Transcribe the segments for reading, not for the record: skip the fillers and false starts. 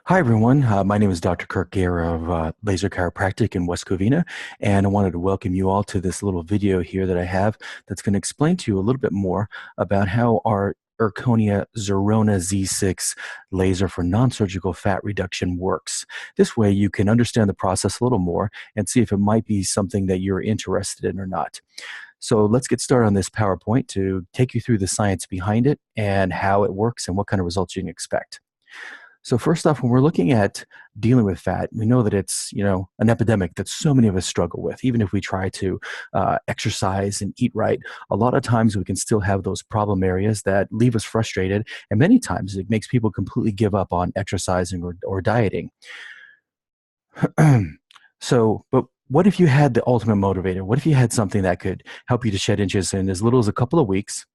Hi, everyone. My name is Dr. Kirk Gair of Laser Chiropractic in West Covina, and I wanted to welcome you all to this little video here that I have that's going to explain to you a little bit more about how our Zirconia Zerona Z6 laser for non-surgical fat reduction works. This way you can understand the process a little more and see if it might be something that you're interested in or not. So let's get started on this PowerPoint to take you through the science behind it and how it works and what kind of results you can expect. So first off, when we're looking at dealing with fat, we know that it's, an epidemic that so many of us struggle with. Even if we try to exercise and eat right, a lot of times we can still have those problem areas that leave us frustrated. And many times it makes people completely give up on exercising or dieting. But what if you had the ultimate motivator? What if you had something that could help you to shed inches in as little as a couple of weeks?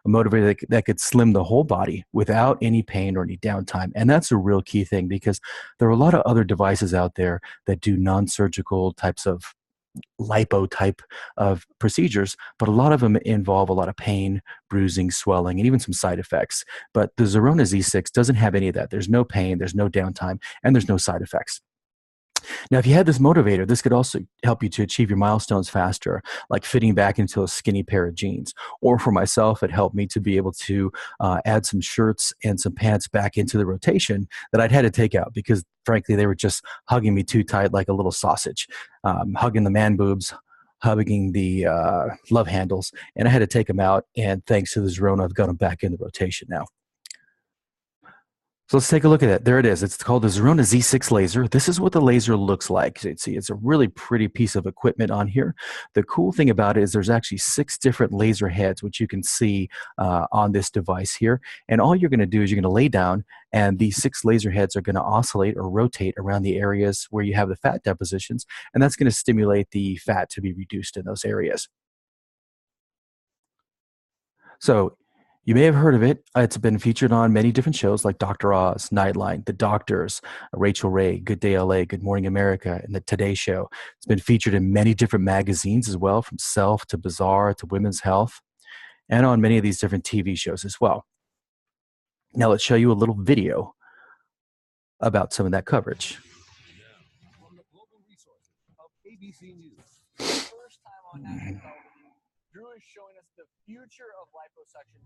A motivator that could slim the whole body without any pain or any downtime. And that's a real key thing, because there are a lot of other devices out there that do non-surgical types of lipo type of procedures, but a lot of them involve a lot of pain, bruising, swelling, and even some side effects. But the Zerona Z6 doesn't have any of that. There's no pain, there's no downtime, and there's no side effects. Now, if you had this motivator, this could also help you to achieve your milestones faster, like fitting back into a skinny pair of jeans. Or for myself, it helped me to be able to add some shirts and some pants back into the rotation that I'd had to take out because, frankly, they were just hugging me too tight like a little sausage, hugging the man boobs, hugging the love handles, and I had to take them out. And thanks to the Zerona, I've got them back in the rotation now. So let's take a look at it. There it is. It's called the Zerona Z6 laser. This is what the laser looks like. See, it's a really pretty piece of equipment on here. The cool thing about it is there's actually 6 different laser heads, which you can see on this device here. And all you're going to do is you're going to lay down, and these 6 laser heads are going to oscillate or rotate around the areas where you have the fat depositions, and that's going to stimulate the fat to be reduced in those areas. So you may have heard of it. It's been featured on many different shows like Dr. Oz, Nightline, The Doctors, Rachel Ray, Good Day LA, Good Morning America, and The Today Show. It's been featured in many different magazines as well, from Self to Bazaar to Women's Health, and on many of these different TV shows as well. Now let's show you a little video about some of that coverage. From the global resources of ABC News, first time on national television, Drew is showing us the future of liposuction.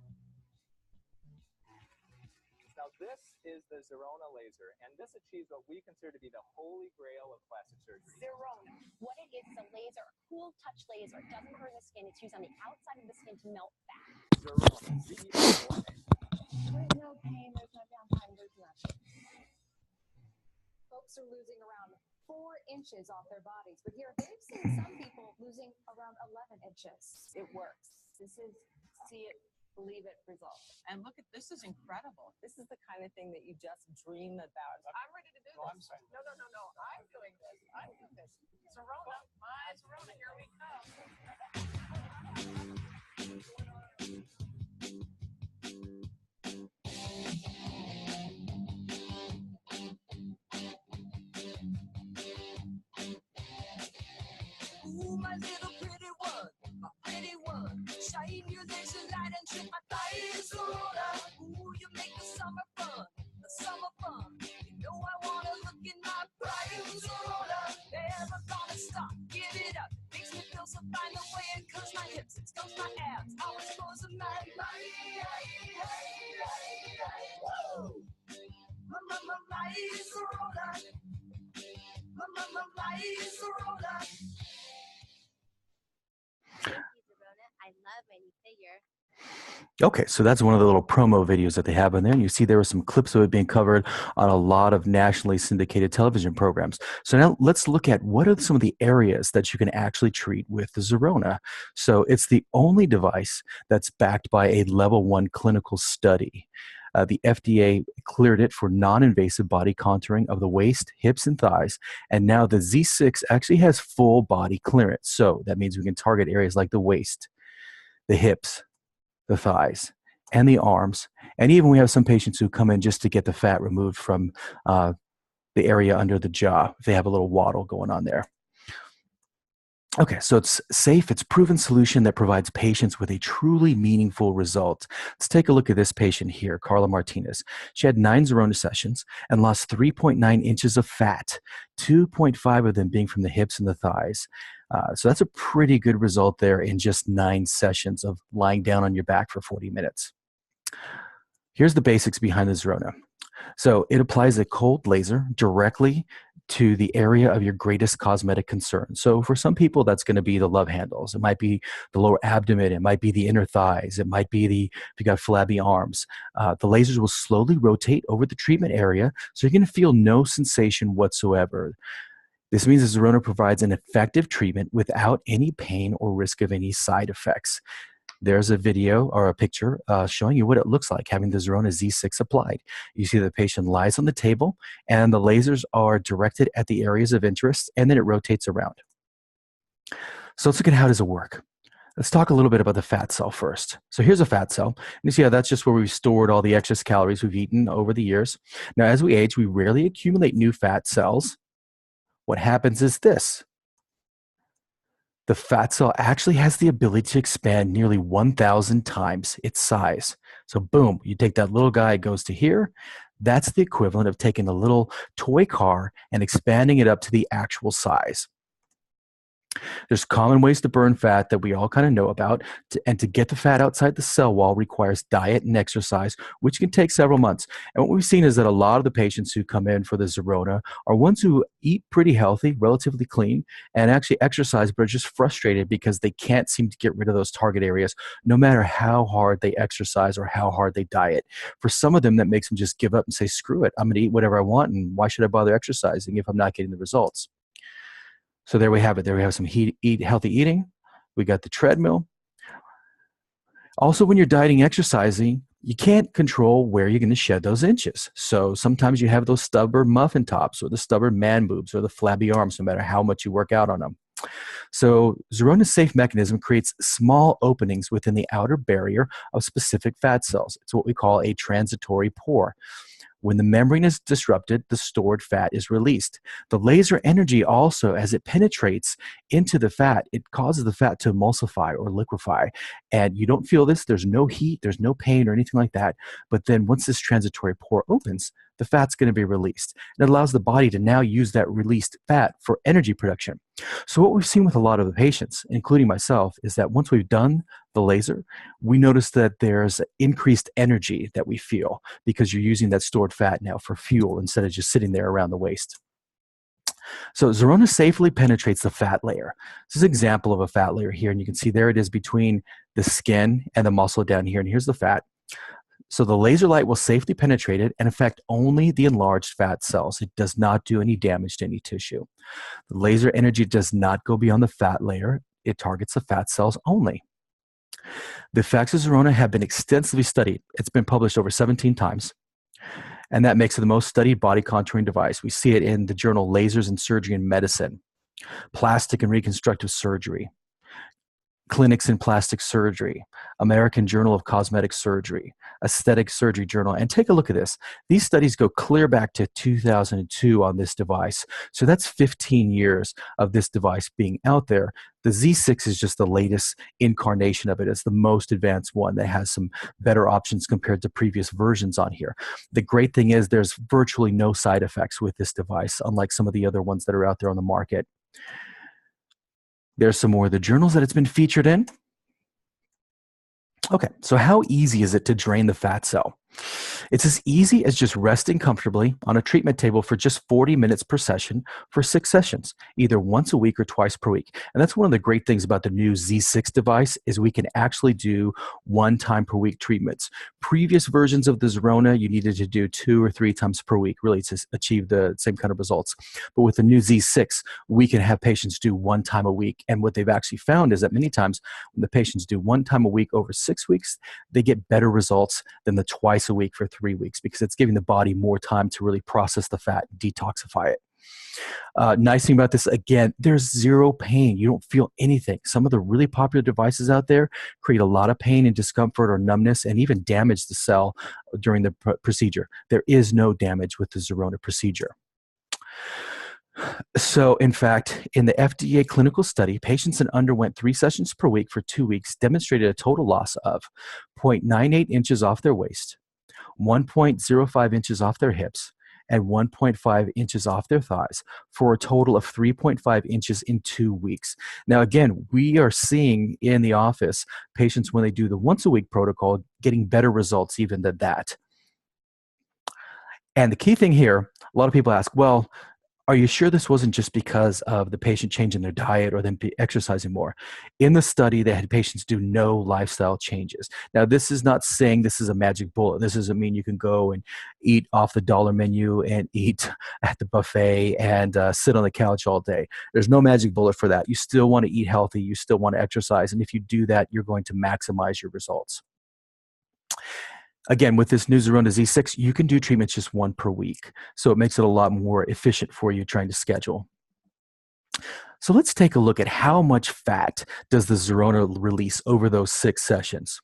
Now, this is the Zerona laser, and this achieves what we consider to be the holy grail of plastic surgery. Zerona. What it is a laser, a cool touch laser. It doesn't burn the skin. It's used on the outside of the skin to melt fat. Zerona Z6. There's no pain, there's no downtime, there's nothing. Folks are losing around 4 inches off their bodies, but here they've seen some people losing around 11 inches. It works. This is see it, believe it result. And look at this, is incredible. This is the kind of thing that you just dream about. I'm ready to do this. I'm sorry. No. I'm doing this. I'm doing this. Zerona, my Zerona, here we go. Ooh, my little pretty one, my pretty one. Shine your laser light and trick my thighs, Zerona. Ooh, you make the summer fun, the summer fun. You know I wanna look in my prime, Zerona. Never gonna stop, give it up. Makes me feel so fine the way it curves my hips, it stumps my abs. How it goes in my whoa. My Zerona. My Zerona. I love when you figure. Okay, so that's one of the little promo videos that they have in there. And you see there were some clips of it being covered on a lot of nationally syndicated television programs. So now let's look at what are some of the areas that you can actually treat with the Zerona. So it's the only device that's backed by a level 1 clinical study. The FDA cleared it for non-invasive body contouring of the waist, hips, and thighs. And now the Z6 actually has full body clearance. So that means we can target areas like the waist, the hips, the thighs, and the arms. And even we have some patients who come in just to get the fat removed from the area under the jaw if they have a little waddle going on there. Okay, so it's safe, it's proven solution that provides patients with a truly meaningful result. Let's take a look at this patient here, Carla Martinez. She had 9 Zerona sessions and lost 3.9 inches of fat, 2.5 of them being from the hips and the thighs. So that's a pretty good result there in just 9 sessions of lying down on your back for 40 minutes. Here's the basics behind the Zerona. So it applies a cold laser directly to the area of your greatest cosmetic concern. So for some people, that's going to be the love handles. It might be the lower abdomen. It might be the inner thighs. It might be if you got flabby arms. The lasers will slowly rotate over the treatment area, so you're going to feel no sensation whatsoever. This means the Zerona provides an effective treatment without any pain or risk of any side effects. There's a video or a picture showing you what it looks like having the Zerona Z6 applied. You see the patient lies on the table and the lasers are directed at the areas of interest, and then it rotates around. So let's look at how does it work. Let's talk a little bit about the fat cell first. So here's a fat cell. You see how that's just where we've stored all the excess calories we've eaten over the years. Now, as we age, we rarely accumulate new fat cells. What happens is this. The fat cell actually has the ability to expand nearly 1,000 times its size. So boom, you take that little guy, it goes to here. That's the equivalent of taking a little toy car and expanding it up to the actual size. There's common ways to burn fat that we all kind of know about, and to get the fat outside the cell wall requires diet and exercise, which can take several months. And what we've seen is that a lot of the patients who come in for the Zerona are ones who eat pretty healthy, relatively clean, and actually exercise, but are just frustrated because they can't seem to get rid of those target areas, no matter how hard they exercise or how hard they diet. For some of them, that makes them just give up and say, screw it, I'm going to eat whatever I want, and why should I bother exercising if I'm not getting the results? So there we have it. There we have some healthy eating. We got the treadmill. Also, when you're dieting, exercising, you can't control where you're going to shed those inches. So sometimes you have those stubborn muffin tops or the stubborn man boobs or the flabby arms, no matter how much you work out on them. So Zerona's safe mechanism creates small openings within the outer barrier of specific fat cells. It's what we call a transitory pore. When the membrane is disrupted, the stored fat is released. The laser energy also, as it penetrates into the fat, it causes the fat to emulsify or liquefy. And you don't feel this. There's no heat. There's no pain or anything like that. But then once this transitory pore opens, the fat's going to be released. And it allows the body to now use that released fat for energy production. So what we've seen with a lot of the patients, including myself, is that once we've done the laser, we notice that there's increased energy that we feel because you're using that stored fat now for fuel instead of just sitting there around the waist. So Zerona safely penetrates the fat layer. This is an example of a fat layer here, and you can see there it is between the skin and the muscle down here, and here's the fat. So the laser light will safely penetrate it and affect only the enlarged fat cells. It does not do any damage to any tissue. The laser energy does not go beyond the fat layer. It targets the fat cells only. The effects of Zerona have been extensively studied. It's been published over 17 times. And that makes it the most studied body contouring device. We see it in the journal Lasers in Surgery and Medicine, Plastic and Reconstructive Surgery, Clinics in Plastic Surgery, American Journal of Cosmetic Surgery, Aesthetic Surgery Journal. And take a look at this. These studies go clear back to 2002 on this device. So that's 15 years of this device being out there. The Z6 is just the latest incarnation of it. It's the most advanced one that has some better options compared to previous versions on here. The great thing is there's virtually no side effects with this device, unlike some of the other ones that are out there on the market. There's some more of the journals that it's been featured in. Okay, so how easy is it to drain the fat cell? It's as easy as just resting comfortably on a treatment table for just 40 minutes per session for 6 sessions, either once a week or twice per week. And that's one of the great things about the new Z6 device is we can actually do 1 time per week treatments. Previous versions of the Zerona, you needed to do 2 or 3 times per week really to achieve the same kind of results. But with the new Z6, we can have patients do 1 time a week. And what they've actually found is that many times when the patients do 1 time a week over 6 weeks, they get better results than the twice a week for 3 weeks because it's giving the body more time to really process the fat and detoxify it. Nice thing about this, again, there's zero pain. You don't feel anything. Some of the really popular devices out there create a lot of pain and discomfort or numbness and even damage the cell during the procedure. There is no damage with the Zerona procedure. So, in fact, in the FDA clinical study, patients that underwent 3 sessions per week for 2 weeks demonstrated a total loss of 0.98 inches off their waist, 1.05 inches off their hips, and 1.5 inches off their thighs for a total of 3.5 inches in 2 weeks. Now, again, we are seeing in the office patients when they do the once a week protocol getting better results even than that. And the key thing here, a lot of people ask, well, are you sure this wasn't just because of the patient changing their diet or them exercising more? In the study, they had patients do no lifestyle changes. Now, this is not saying this is a magic bullet. This doesn't mean you can go and eat off the dollar menu and eat at the buffet and sit on the couch all day. There's no magic bullet for that. You still want to eat healthy. You still want to exercise. And if you do that, you're going to maximize your results. Again, with this new Zerona Z6, you can do treatments just 1 per week. So it makes it a lot more efficient for you trying to schedule. So let's take a look at how much fat does the Zerona release over those 6 sessions.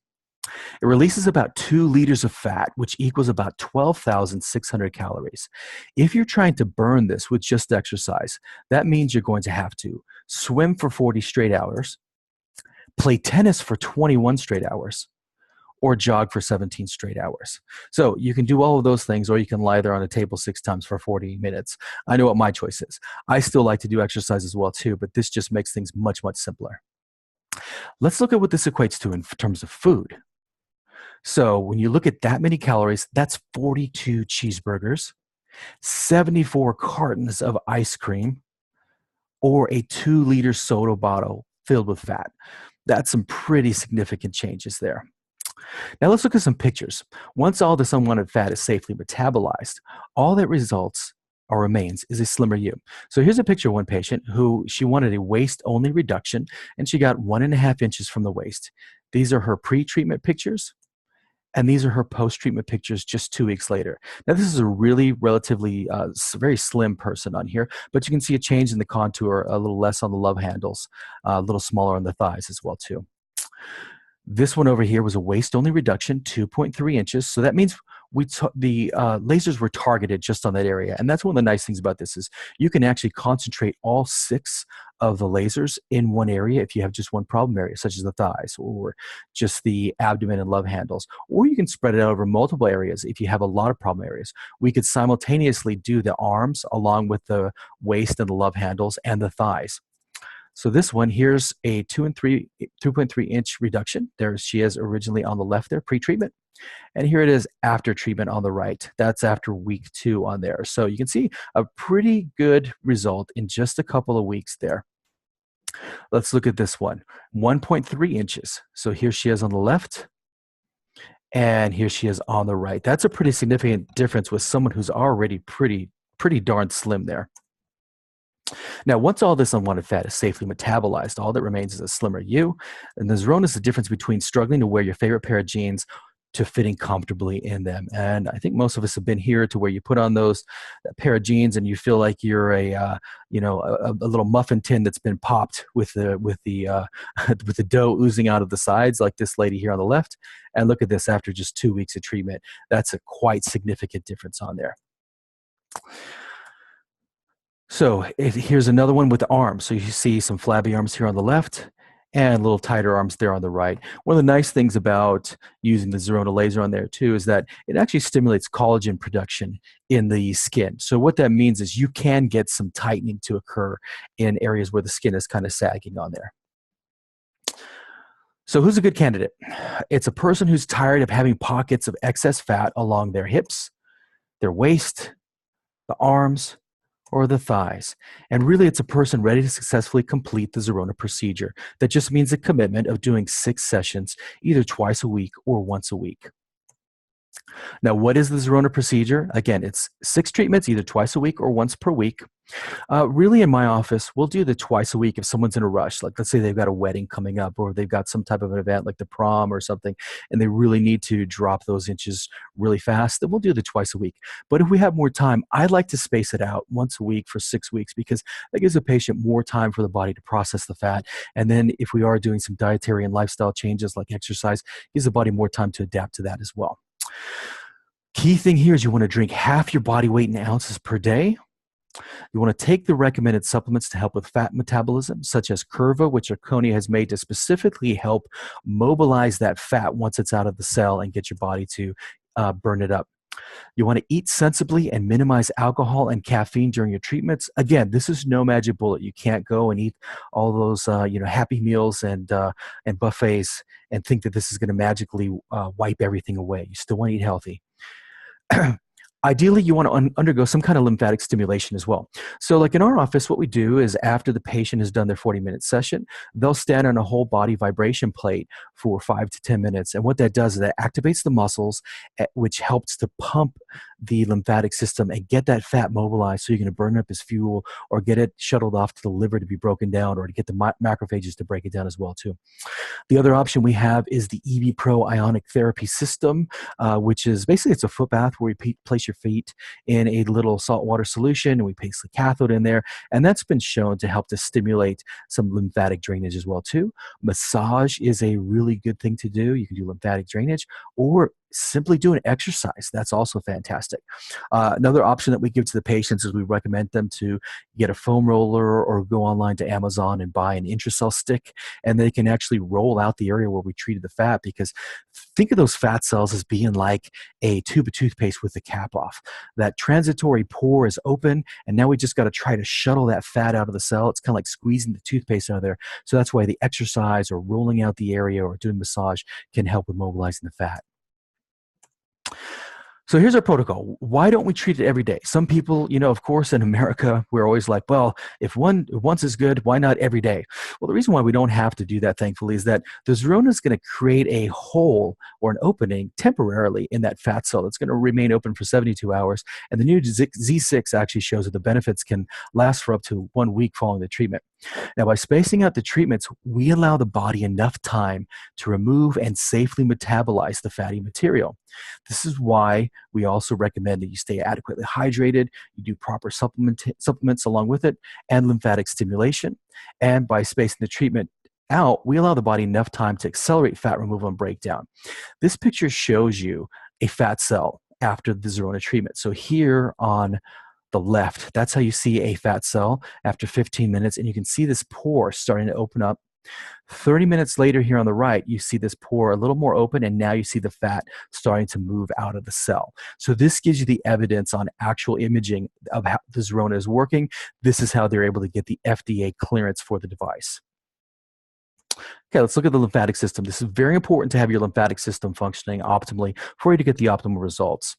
It releases about 2 liters of fat, which equals about 12,600 calories. If you're trying to burn this with just exercise, that means you're going to have to swim for 40 straight hours, play tennis for 21 straight hours, or jog for 17 straight hours. So you can do all of those things, or you can lie there on a table 6 times for 40 minutes. I know what my choice is. I still like to do exercise as well too, but this just makes things much, much simpler. Let's look at what this equates to in terms of food. So when you look at that many calories, that's 42 cheeseburgers, 74 cartons of ice cream, or a 2-liter soda bottle filled with fat. That's some pretty significant changes there. Now let's look at some pictures. Once all this unwanted fat is safely metabolized, all that results or remains is a slimmer you. So here's a picture of one patient who she wanted a waist-only reduction, and she got 1.5 inches from the waist. These are her pre-treatment pictures, and these are her post-treatment pictures just 2 weeks later. Now this is a really relatively very slim person on here, but you can see a change in the contour, a little less on the love handles, a little smaller on the thighs as well too. This one over here was a waist-only reduction, 2.3 inches. So that means the lasers were targeted just on that area. And that's one of the nice things about this is you can actually concentrate all 6 of the lasers in one area if you have just one problem area, such as the thighs or just the abdomen and love handles. Or you can spread it out over multiple areas if you have a lot of problem areas. We could simultaneously do the arms along with the waist and the love handles and the thighs. So this one, here's a 2.3 inch reduction. There she is originally on the left there, pre-treatment. And here it is after treatment on the right. That's after week 2 on there. So you can see a pretty good result in just a couple of weeks there. Let's look at this one, 1.3 inches. So here she is on the left, and here she is on the right. That's a pretty significant difference with someone who's already pretty darn slim there. Now, once all this unwanted fat is safely metabolized, all that remains is a slimmer you. And the Zerona is the difference between struggling to wear your favorite pair of jeans to fitting comfortably in them. And I think most of us have been here to where you put on that pair of jeans and you feel like you're a little muffin tin that's been popped with the dough oozing out of the sides, like this lady here on the left. And look at this after just 2 weeks of treatment. That's a quite significant difference on there. So here's another one with the arms. So you see some flabby arms here on the left and a little tighter arms there on the right. One of the nice things about using the Zerona laser on there too is that it actually stimulates collagen production in the skin. So what that means is you can get some tightening to occur in areas where the skin is kind of sagging on there. So who's a good candidate? It's a person who's tired of having pockets of excess fat along their hips, their waist, the arms, or the thighs. And really, it's a person ready to successfully complete the Zerona procedure. That just means a commitment of doing 6 sessions, either twice a week or once a week. Now, what is the Zerona procedure? Again, it's 6 treatments, either twice a week or once per week. Really, in my office, we'll do the twice a week if someone's in a rush. Like, let's say they've got a wedding coming up or they've got some type of an event like the prom or something, and they really need to drop those inches really fast, then we'll do the twice a week. But if we have more time, I'd like to space it out once a week for 6 weeks because that gives a patient more time for the body to process the fat. And then if we are doing some dietary and lifestyle changes like exercise, it gives the body more time to adapt to that as well. Key thing here is you want to drink half your body weight in ounces per day. You want to take the recommended supplements to help with fat metabolism, such as Curva, which Zirconia has made to specifically help mobilize that fat once it's out of the cell and get your body to burn it up. You want to eat sensibly and minimize alcohol and caffeine during your treatments. Again, this is no magic bullet. You can't go and eat all those Happy Meals and buffets and think that this is going to magically wipe everything away. You still want to eat healthy. Ideally, you want to undergo some kind of lymphatic stimulation as well. So like in our office, what we do is after the patient has done their 40-minute session, they'll stand on a whole body vibration plate for 5 to 10 minutes. And what that does is that activates the muscles, which helps to pump the lymphatic system and get that fat mobilized so you're going to burn it up as fuel or get it shuttled off to the liver to be broken down or to get the macrophages to break it down as well too. The other option we have is the EV Pro Ionic Therapy System, which is basically it's a foot bath where we place your feet in a little saltwater solution and we place the cathode in there, and that's been shown to help to stimulate some lymphatic drainage as well too. Massage is a really good thing to do. You can do lymphatic drainage or simply do an exercise. That's also fantastic. Another option that we give to the patients is we recommend them to get a foam roller or go online to Amazon and buy an intracell stick, and they can actually roll out the area where we treated the fat, because think of those fat cells as being like a tube of toothpaste with the cap off. That transitory pore is open, and now we just got to try to shuttle that fat out of the cell. It's kind of like squeezing the toothpaste out of there. So that's why the exercise or rolling out the area or doing massage can help with mobilizing the fat. So here's our protocol. Why don't we treat it every day? Some people, of course, in America, we're always like, well, if once is good, why not every day? Well, the reason why we don't have to do that, thankfully, is that the Zerona is going to create a hole or an opening temporarily in that fat cell. It's going to remain open for 72 hours. And the new Z6 actually shows that the benefits can last for up to 1 week following the treatment. Now, by spacing out the treatments, we allow the body enough time to remove and safely metabolize the fatty material. This is why we also recommend that you stay adequately hydrated, you do proper supplements along with it, and lymphatic stimulation. And by spacing the treatment out, we allow the body enough time to accelerate fat removal and breakdown. This picture shows you a fat cell after the Zerona treatment. So here on the left, that's how you see a fat cell after 15 minutes, and you can see this pore starting to open up. 30 minutes later here on the right, you see this pore a little more open, and now you see the fat starting to move out of the cell. So this gives you the evidence on actual imaging of how the Zerona is working. This is how they're able to get the FDA clearance for the device. Okay, let's look at the lymphatic system. This is very important to have your lymphatic system functioning optimally for you to get the optimal results.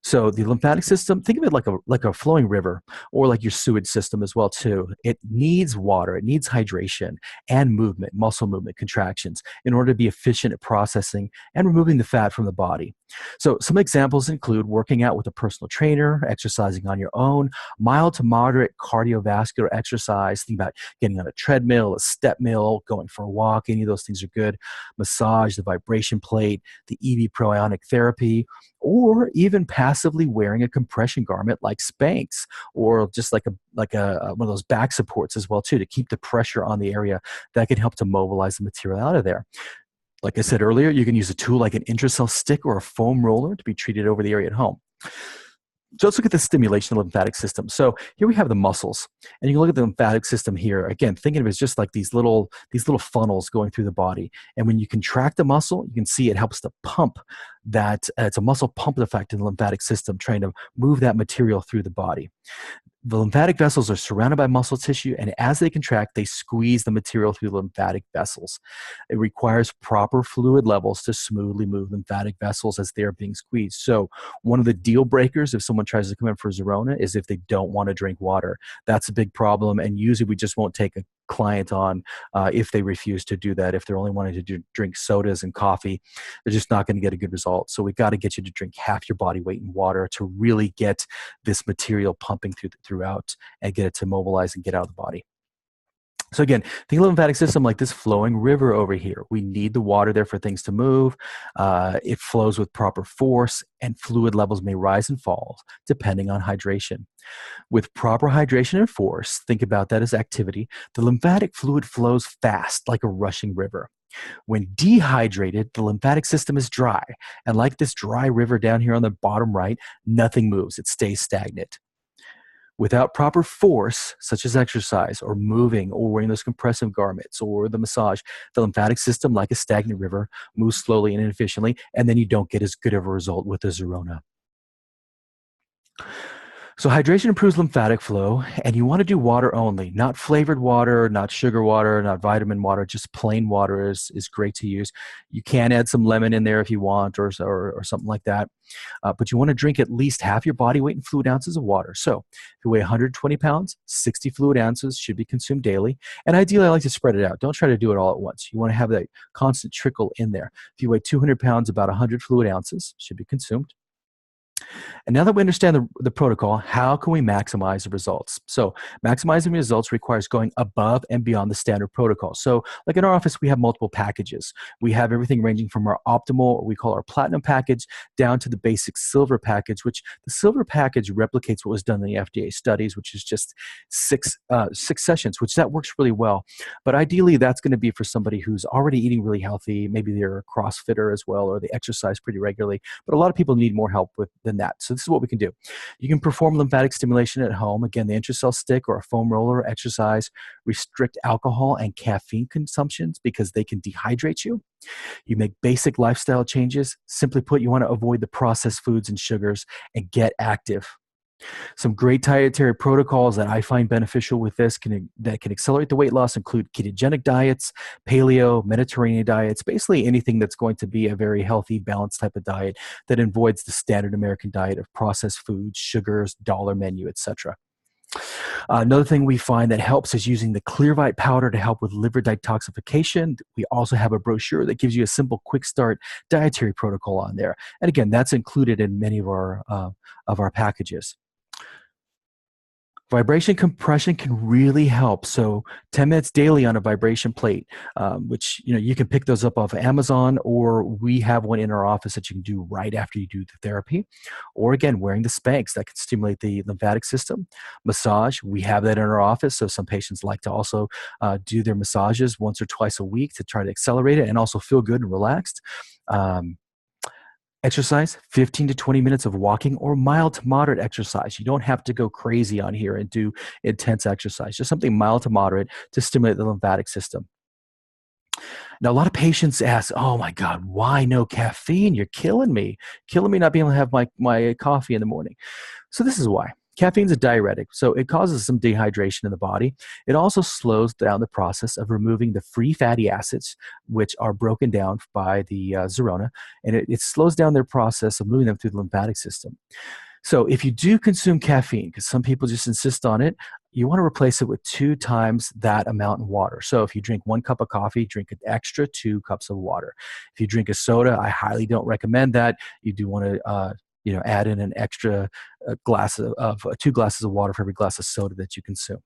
So the lymphatic system, think of it like a flowing river, or like your sewage system as well too. It needs water, it needs hydration and movement, muscle movement, contractions, in order to be efficient at processing and removing the fat from the body. So some examples include working out with a personal trainer, exercising on your own, mild to moderate cardiovascular exercise. Think about getting on a treadmill, a step mill, going for a walk. Any of those things are good. Massage, the vibration plate, the EV Pro Ionic Therapy, or even passively wearing a compression garment like Spanx, or just like one of those back supports as well too, to keep the pressure on the area. That can help to mobilize the material out of there. Like I said earlier, you can use a tool like an intracell stick or a foam roller to be treated over the area at home. So let's look at the stimulation of the lymphatic system. So here we have the muscles, and you can look at the lymphatic system here. Again, thinking of it as just like these little funnels going through the body. And when you contract the muscle, you can see it helps to pump that. It's a muscle pump effect in the lymphatic system, trying to move that material through the body. The lymphatic vessels are surrounded by muscle tissue, and as they contract, they squeeze the material through the lymphatic vessels. It requires proper fluid levels to smoothly move lymphatic vessels as they are being squeezed. So one of the deal breakers if someone tries to come in for Zerona is if they don't want to drink water. That's a big problem, and usually we just won't take a client on if they refuse to do that. If they're only wanting to drink sodas and coffee, they're just not going to get a good result. So we got to get you to drink half your body weight in water to really get this material pumping throughout and get it to mobilize and get out of the body. So again, think of the lymphatic system like this flowing river over here. We need the water there for things to move. It flows with proper force, and fluid levels may rise and fall depending on hydration. With proper hydration and force, think about that as activity, the lymphatic fluid flows fast like a rushing river. When dehydrated, the lymphatic system is dry, and like this dry river down here on the bottom right, nothing moves. It stays stagnant. Without proper force, such as exercise or moving or wearing those compressive garments or the massage, the lymphatic system, like a stagnant river, moves slowly and inefficiently, and then you don't get as good of a result with the Zerona. So hydration improves lymphatic flow, and you want to do water only, not flavored water, not sugar water, not vitamin water, just plain water is great to use. You can add some lemon in there if you want or something like that. But you want to drink at least half your body weight in fluid ounces of water. So if you weigh 120 pounds, 60 fluid ounces should be consumed daily. And ideally, I like to spread it out. Don't try to do it all at once. You want to have that constant trickle in there. If you weigh 200 pounds, about 100 fluid ounces should be consumed. And now that we understand the protocol, how can we maximize the results? So maximizing results requires going above and beyond the standard protocol. So like in our office, we have multiple packages. We have everything ranging from our optimal, or we call our platinum package, down to the basic silver package, which the silver package replicates what was done in the FDA studies, which is just six sessions, which that works really well. But ideally, that's going to be for somebody who's already eating really healthy. Maybe they're a CrossFitter as well, or they exercise pretty regularly. But a lot of people need more help than that. So this is what we can do. You can perform lymphatic stimulation at home. Again, the intracell stick or a foam roller, exercise, restrict alcohol and caffeine consumptions because they can dehydrate you. You make basic lifestyle changes. Simply put, you want to avoid the processed foods and sugars and get active. Some great dietary protocols that I find beneficial with this that can accelerate the weight loss include ketogenic diets, paleo, Mediterranean diets, basically anything that's going to be a very healthy, balanced type of diet that avoids the standard American diet of processed foods, sugars, dollar menu, etc. Another thing we find that helps is using the Clearvite powder to help with liver detoxification. We also have a brochure that gives you a simple quick start dietary protocol on there. And again, that's included in many of our packages. Vibration compression can really help. So 10 minutes daily on a vibration plate, which you can pick those up off of Amazon, or we have one in our office that you can do right after you do the therapy. Or again, wearing the Spanx that can stimulate the lymphatic system. Massage, we have that in our office. So some patients like to also do their massages once or twice a week to try to accelerate it and also feel good and relaxed. Exercise, 15 to 20 minutes of walking or mild to moderate exercise. You don't have to go crazy on here and do intense exercise. Just something mild to moderate to stimulate the lymphatic system. Now, a lot of patients ask, oh my God, why no caffeine? You're killing me not being able to have my coffee in the morning. So this is why. Caffeine's a diuretic, so it causes some dehydration in the body. It also slows down the process of removing the free fatty acids, which are broken down by the Zerona, and it slows down their process of moving them through the lymphatic system. So if you do consume caffeine, because some people just insist on it, you want to replace it with 2 times that amount in water. So if you drink 1 cup of coffee, drink an extra 2 cups of water. If you drink a soda, I highly don't recommend that. You do want to add in an extra glass of 2 glasses of water for every glass of soda that you consume.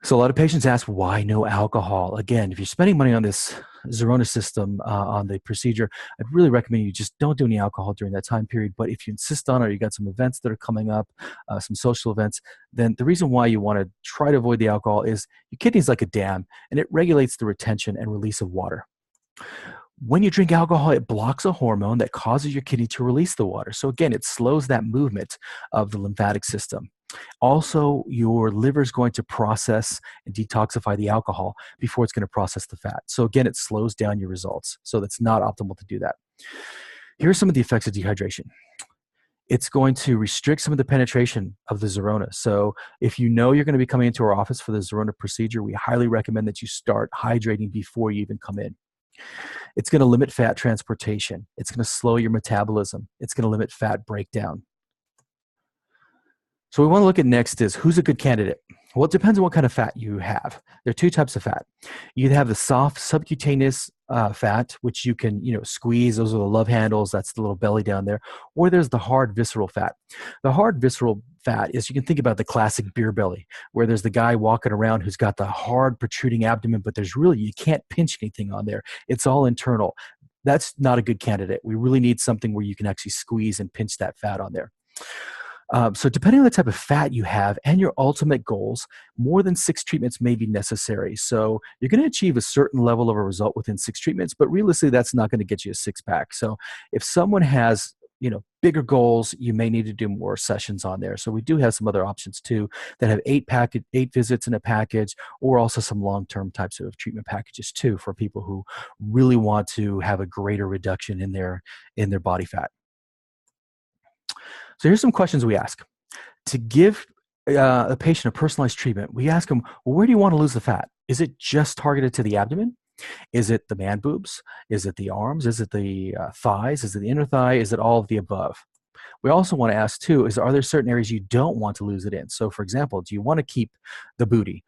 So a lot of patients ask, why no alcohol? Again, if you're spending money on this Zerona system, on the procedure, I'd really recommend you just don't do any alcohol during that time period. But if you insist on it, or you got some events that are coming up, some social events, then the reason why you want to try to avoid the alcohol is your kidney's like a dam, and it regulates the retention and release of water. When you drink alcohol, it blocks a hormone that causes your kidney to release the water. So again, it slows that movement of the lymphatic system. Also, your liver is going to process and detoxify the alcohol before it's going to process the fat. So again, it slows down your results. So that's not optimal to do that. Here are some of the effects of dehydration. It's going to restrict some of the penetration of the Zerona. So if you know you're going to be coming into our office for the Zerona procedure, we highly recommend that you start hydrating before you even come in. It's going to limit fat transportation. It's going to slow your metabolism. It's going to limit fat breakdown. So we want to look at next is, who's a good candidate? Well, it depends on what kind of fat you have. There are 2 types of fat. You either have the soft subcutaneous fat, which you can squeeze. Those are the love handles. That's the little belly down there. Or there's the hard visceral fat. The hard visceral fat is, you can think about the classic beer belly, where there's the guy walking around who's got the hard protruding abdomen, but you can't pinch anything on there. It's all internal. That's not a good candidate. We really need something where you can actually squeeze and pinch that fat on there. So depending on the type of fat you have and your ultimate goals, more than 6 treatments may be necessary. So you're going to achieve a certain level of a result within 6 treatments, but realistically, that's not going to get you a 6-pack. So if someone has bigger goals, you may need to do more sessions on there. So we do have some other options too that have 8 visits in a package, or also some long-term types of treatment packages too for people who really want to have a greater reduction in their body fat. So here's some questions we ask. To give a patient a personalized treatment, we ask them, well, where do you want to lose the fat? Is it just targeted to the abdomen? Is it the man boobs? Is it the arms? Is it the thighs? Is it the inner thigh? Is it all of the above? We also want to ask too, are there certain areas you don't want to lose it in? So for example, do you want to keep the booty?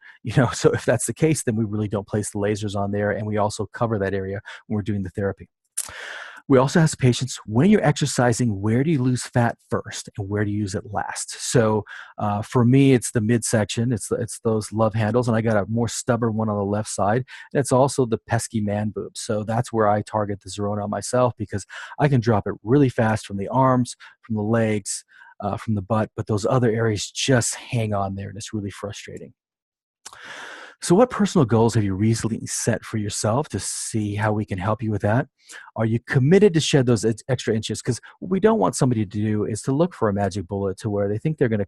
So if that's the case, then we really don't place the lasers on there, and we also cover that area when we're doing the therapy. We also ask patients, when you're exercising, where do you lose fat first and where do you use it last? So for me, it's the midsection. It's those love handles, and I got a more stubborn one on the left side. And it's also the pesky man boobs. So that's where I target the Zerona myself, because I can drop it really fast from the arms, from the legs, from the butt, but those other areas just hang on there, and it's really frustrating. So what personal goals have you recently set for yourself to see how we can help you with that? Are you committed to shed those extra inches? Because what we don't want somebody to do is to look for a magic bullet to where they think they're going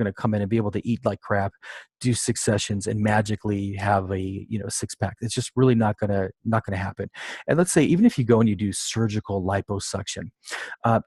to come in and be able to eat like crap, do 6 sessions, and magically have a six-pack. It's just really not gonna happen. And let's say even if you go and you do surgical liposuction,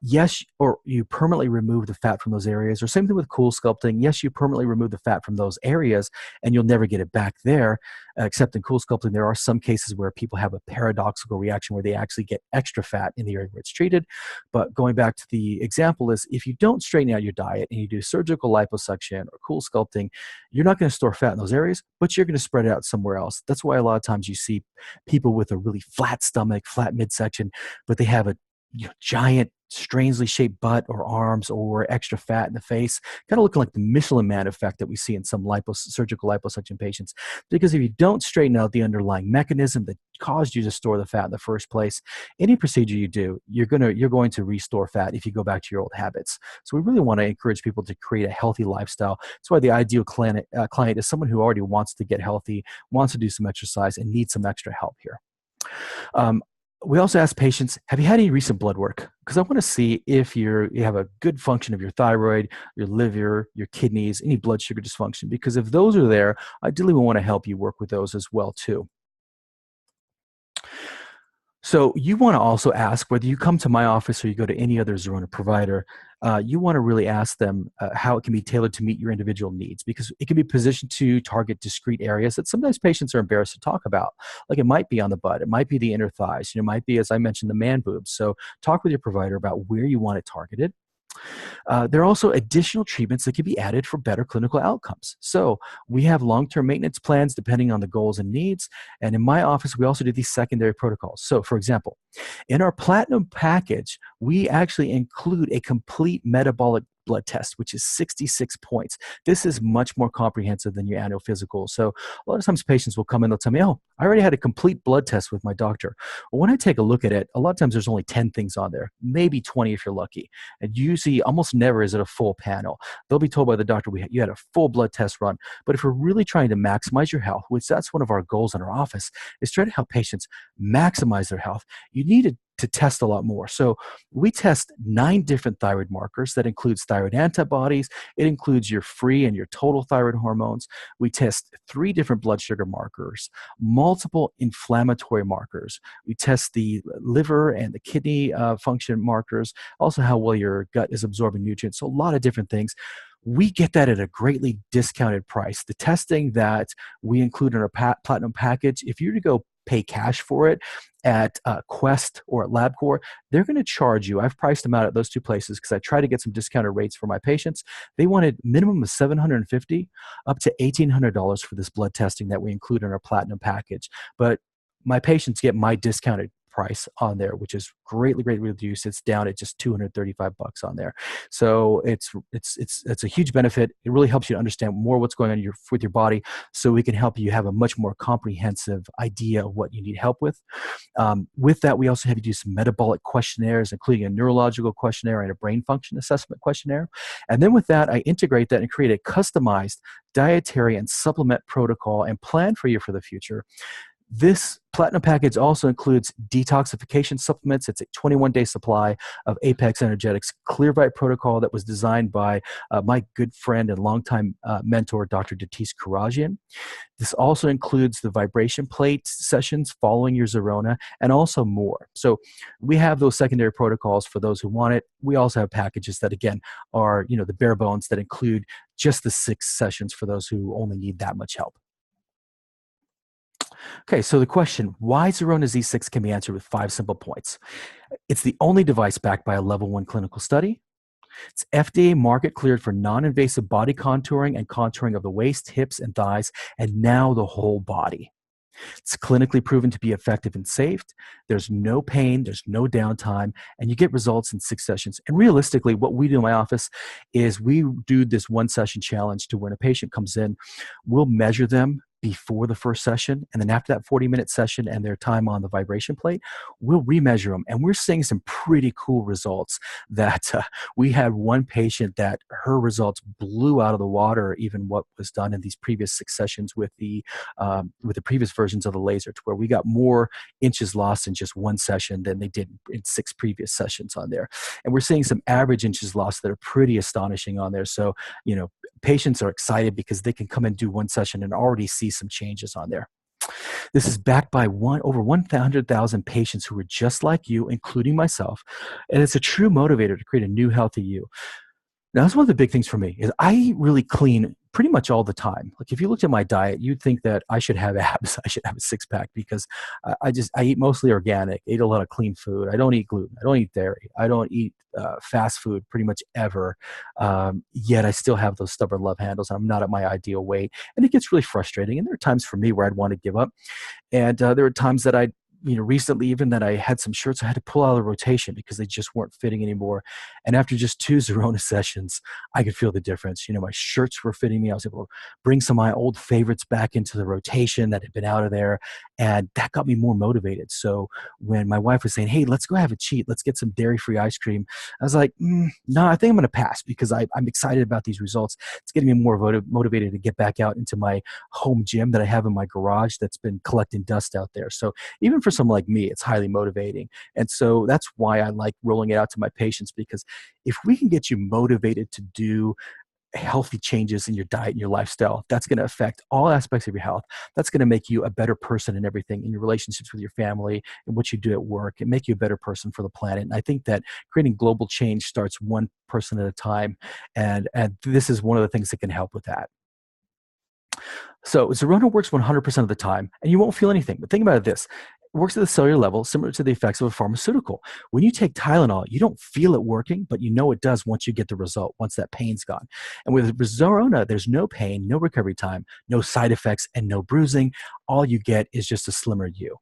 yes, or you permanently remove the fat from those areas, or same thing with cool sculpting. Yes, you permanently remove the fat from those areas, and you'll never get it back there. Except in cool sculpting, there are some cases where people have a paradoxical reaction where they actually get extra fat in the area where it's treated. But going back to the example is, if you don't straighten out your diet and you do surgical liposuction or cool sculpting, you're not going to store fat in those areas, but you're going to spread it out somewhere else. That's why a lot of times you see people with a really flat stomach, flat midsection, but they have a giant, strangely shaped butt or arms, or extra fat in the face, kind of looking like the Michelin Man effect that we see in some surgical liposuction patients. Because if you don't straighten out the underlying mechanism that caused you to store the fat in the first place, any procedure you do, you're going to restore fat if you go back to your old habits. So we really want to encourage people to create a healthy lifestyle. That's why the ideal client is someone who already wants to get healthy, wants to do some exercise, and needs some extra help here. We also ask patients, have you had any recent blood work? Because I want to see if you have a good function of your thyroid, your liver, your kidneys, any blood sugar dysfunction. Because if those are there, ideally we want to help you work with those as well too. So you want to also ask, whether you come to my office or you go to any other Zerona provider, you want to really ask them how it can be tailored to meet your individual needs, because it can be positioned to target discrete areas that sometimes patients are embarrassed to talk about. Like it might be on the butt, it might be the inner thighs, it might be, as I mentioned, the man boobs. So talk with your provider about where you want it targeted. There are also additional treatments that can be added for better clinical outcomes. So we have long-term maintenance plans depending on the goals and needs. And in my office, we also do these secondary protocols. So for example, in our platinum package, we actually include a complete metabolic blood test, which is 66 points. This is much more comprehensive than your annual physical. So a lot of times patients will come in, they'll tell me, oh, I already had a complete blood test with my doctor. Well, when I take a look at it, a lot of times there's only 10 things on there, maybe 20 if you're lucky. And usually almost never is it a full panel. They'll be told by the doctor, you had a full blood test run. But if we're really trying to maximize your health, which that's one of our goals in our office, is try to help patients maximize their health, you need to test a lot more. So we test 9 different thyroid markers. That includes thyroid antibodies. It includes your free and your total thyroid hormones. We test 3 different blood sugar markers, multiple inflammatory markers. We test the liver and the kidney function markers, also how well your gut is absorbing nutrients. So a lot of different things. We get that at a greatly discounted price. The testing that we include in our platinum package, if you were to go pay cash for it at Quest or at LabCorp, they're going to charge you. I've priced them out at those 2 places because I try to get some discounted rates for my patients. They wanted minimum of $750 up to $1,800 for this blood testing that we include in our platinum package. But my patients get my discounted price on there, which is greatly reduced. It's down at just $235 on there. So it's a huge benefit. It really helps you to understand more what's going on with your body, so we can help you have a much more comprehensive idea of what you need help with. With that, we also have you do some metabolic questionnaires, including a neurological questionnaire and a brain function assessment questionnaire. And then with that, I integrate that and create a customized dietary and supplement protocol and plan for you for the future This platinum package also includes detoxification supplements. It's a 21-day supply of Apex Energetics Clearvite protocol that was designed by my good friend and longtime mentor, Dr. Datis Karajian. This also includes the vibration plate sessions following your Zerona and also more. So we have those secondary protocols for those who want it. We also have packages that, again, are the bare bones that include just the 6 sessions for those who only need that much help. Okay, so the question, why Zerona Z6 can be answered with 5 simple points. It's the only device backed by a level 1 clinical study. It's FDA market cleared for non-invasive body contouring and contouring of the waist, hips, and thighs, and now the whole body. It's clinically proven to be effective and safe. There's no pain, there's no downtime, and you get results in 6 sessions. And realistically, what we do in my office is we do this 1 session challenge to when a patient comes in, we'll measure them before the first session, and then after that 40-minute session and their time on the vibration plate, we'll remeasure them. And we're seeing some pretty cool results that we had one patient that her results blew out of the water, even what was done in these previous 6 sessions with the previous versions of the laser, to where we got more inches lost in just 1 session than they did in 6 previous sessions on there. And we're seeing some average inches lost that are pretty astonishing on there. So, patients are excited because they can come and do 1 session and already see some changes on there. This is backed by over 100,000 patients who are just like you, including myself, and it's a true motivator to create a new healthy you. Now, that's one of the big things for me is I eat really clean pretty much all the time. Like if you looked at my diet, you'd think that I should have abs. I should have a 6-pack because I eat mostly organic, eat a lot of clean food. I don't eat gluten. I don't eat dairy. I don't eat fast food pretty much ever. Yet I still have those stubborn love handles. I'm not at my ideal weight. And it gets really frustrating. And there are times for me where I'd want to give up. And there are times that recently even that I had some shirts I had to pull out of the rotation because they just weren't fitting anymore. And after just 2 Zerona sessions, I could feel the difference. My shirts were fitting me. I was able to bring some of my old favorites back into the rotation that had been out of there. And that got me more motivated. So when my wife was saying, hey, let's go have a cheat, let's get some dairy-free ice cream, I was like, no, I think I'm going to pass because I'm excited about these results. It's getting me more motivated to get back out into my home gym that I have in my garage that's been collecting dust out there. So even for someone like me, it's highly motivating. And so that's why I like rolling it out to my patients, because if we can get you motivated to do healthy changes in your diet and your lifestyle, that's going to affect all aspects of your health. That's going to make you a better person in everything, in your relationships with your family and what you do at work, and make you a better person for the planet. And I think that creating global change starts one person at a time. And this is one of the things that can help with that. So Zerona works 100% of the time, and you won't feel anything. But think about this. It works at the cellular level, similar to the effects of a pharmaceutical. When you take Tylenol, you don't feel it working, but you know it does once you get the result, once that pain's gone. And with Zerona, there's no pain, no recovery time, no side effects, and no bruising. All you get is just a slimmer you.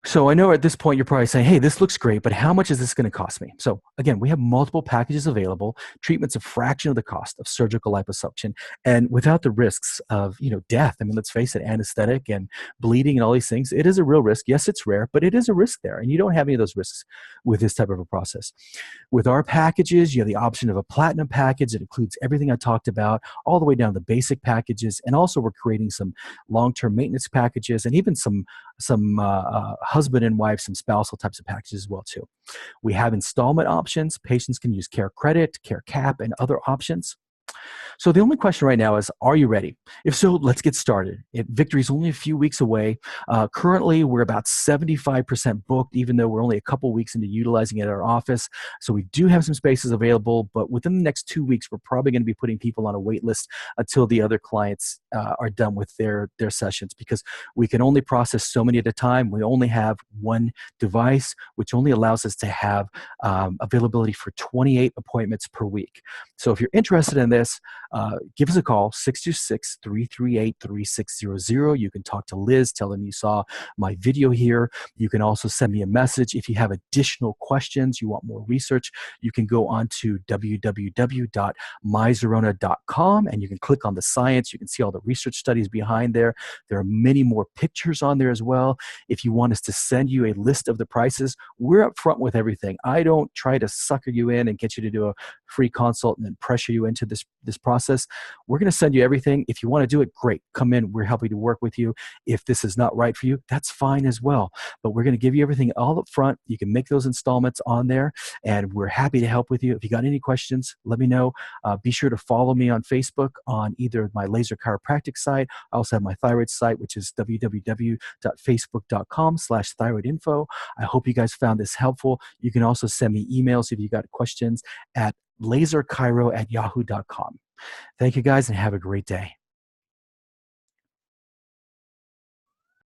So I know at this point you're probably saying, hey, this looks great, but how much is this going to cost me? So again, we have multiple packages available, treatments a fraction of the cost of surgical liposuction, and without the risks of death. I mean, let's face it, anesthetic and bleeding and all these things, it is a real risk. Yes, it's rare, but it is a risk there, and you don't have any of those risks with this type of a process. With our packages, you have the option of a platinum package that includes everything I talked about, all the way down to the basic packages, and also we're creating some long-term maintenance packages and even some husband and wife, some spousal types of packages as well too. We have installment options. Patients can use Care Credit, Care Cap, and other options. So the only question right now is, are you ready? If so, let's get started. Victory is only a few weeks away. Currently, we're about 75% booked, even though we're only a couple weeks into utilizing it at our office. So we do have some spaces available, but within the next 2 weeks, we're probably going to be putting people on a wait list until the other clients are done with their sessions, because we can only process so many at a time. We only have one device, which only allows us to have availability for 28 appointments per week. So if you're interested in this, give us a call, 626-338-3600. You can talk to Liz, tell them you saw my video here. You can also send me a message. If you have additional questions, you want more research, you can go on to www.myzerona.com and you can click on the science. You can see all the research studies behind there. There are many more pictures on there as well. If you want us to send you a list of the prices, we're upfront with everything. I don't try to sucker you in and get you to do a free consult and then pressure you into this this process. We're going to send you everything. If you want to do it, great. Come in. We're happy to work with you. If this is not right for you, that's fine as well. But we're going to give you everything all up front. You can make those installments on there, and we're happy to help with you. If you got any questions, let me know. Be sure to follow me on Facebook on either my laser chiropractic site. I also have my thyroid site, which is www.facebook.com/thyroidinfo. I hope you guys found this helpful. You can also send me emails if you got questions at laserchiro@yahoo.com. Thank you guys and have a great day.